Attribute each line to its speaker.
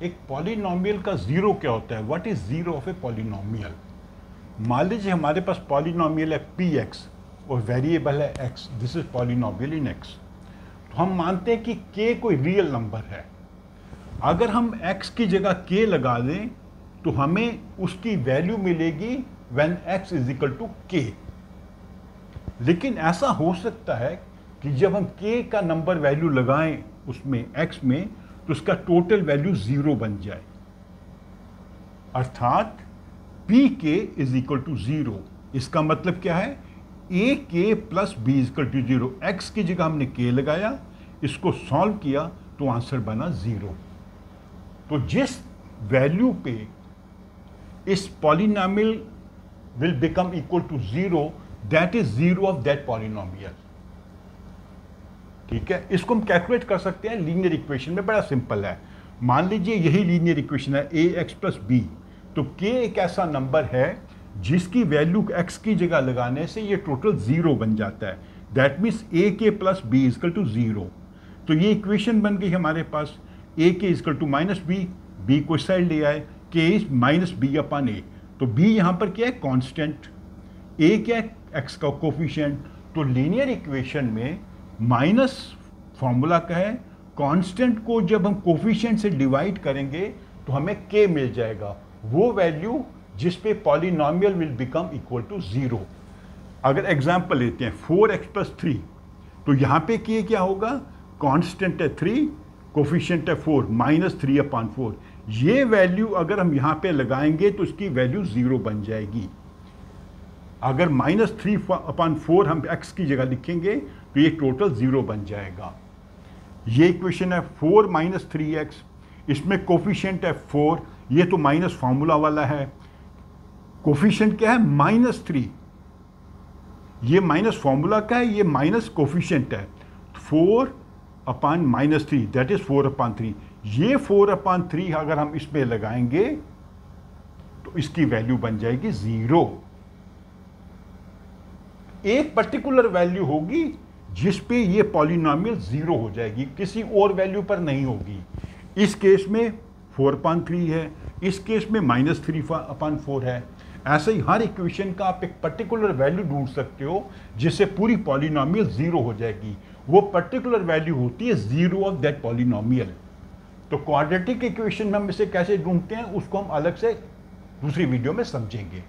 Speaker 1: एक पॉलिनोमियल का जीरो क्या होता है, what is zero of a polynomial. मान लीजिए हमारे पास पॉलिनोमियल है पी एक्स और वेरिएबल है x, this is polynomial in x. तो हम मानते हैं कि के कोई रियल नंबर है। अगर हम x की जगह k लगा दें तो हमें उसकी वैल्यू मिलेगी when x is equal to k। लेकिन ऐसा हो सकता है कि जब हम k का नंबर वैल्यू लगाएं उसमें x में तो उसका टोटल वैल्यू जीरो बन जाए, अर्थात पी के इज इक्वल टू जीरो। इसका मतलब क्या है, a k plus b is equal to zero. X की जगह हमने के लगाया, इसको सॉल्व किया तो आंसर बना जीरो। तो जिस वैल्यू पे इस polynomial will become equal to zero, that is zero of that polynomial. ठीक है, इसको हम कैलकुलेट कर सकते हैं लीनियर इक्वेशन में, बड़ा सिंपल है। मान लीजिए यही लीनियर इक्वेशन है ए एक्स प्लस बी, तो के एक ऐसा नंबर है जिसकी वैल्यू x की जगह लगाने से ये टोटल जीरो बन जाता है। That means a k plus b is equal to zero. तो ये इक्वेशन बन गई हमारे पास, a k is equal to minus b, b को साइड ले आए, k is minus b upon a. तो बी यहाँ पर क्या है, कांस्टेंट, ए क्या है, एक्स का कोफिशिएंट। तो लीनियर इक्वेशन में माइनस फॉर्मूला का है, कांस्टेंट को जब हम कोफिशिएंट से डिवाइड करेंगे तो हमें के मिल जाएगा, वो वैल्यू जिस पे polynomial will become equal to zero. अगर एग्जांपल लेते हैं 4x प्लस 3, तो यहाँ पे के क्या होगा, कांस्टेंट है 3, कोफिशिएंट है 4, माइनस 3 अपॉन 4। ये वैल्यू अगर हम यहाँ पे लगाएंगे तो इसकी वैल्यू जीरो बन जाएगी। अगर माइनस 3 अपॉन 4 हम x की जगह लिखेंगे तो ये टोटल जीरो बन जाएगा। ये इक्वेशन है 4 माइनस 3x, इसमें कोफिशिएंट है 4, ये तो माइनस फार्मूला वाला है। कोफिशिएंट क्या है, माइनस 3, ये माइनस फार्मूला का है, ये माइनस कोफिशिएंट है। 4 upon minus 3 that is 4 upon 3। ये 4 अपॉन 3 अगर हम इसमें लगाएंगे तो इसकी वैल्यू बन जाएगी जीरो। एक पर्टिकुलर वैल्यू होगी जिस पे ये पॉलिनोमियल जीरो हो जाएगी, किसी और वैल्यू पर नहीं होगी। इस केस में 4 अपॉन 3 है, इस केस में माइनस 3 अपॉन 4 है। ऐसे ही हर इक्वेशन का आप एक पर्टिकुलर वैल्यू ढूंढ सकते हो जिससे पूरी पॉलिनोमियल जीरो हो जाएगी। वो पर्टिकुलर वैल्यू होती है जीरो ऑफ दैट पॉलिनोमियल। तो क्वाड्रेटिक इक्वेशन में हम इसे कैसे ढूंढते हैं उसको हम अलग से दूसरी वीडियो में समझेंगे।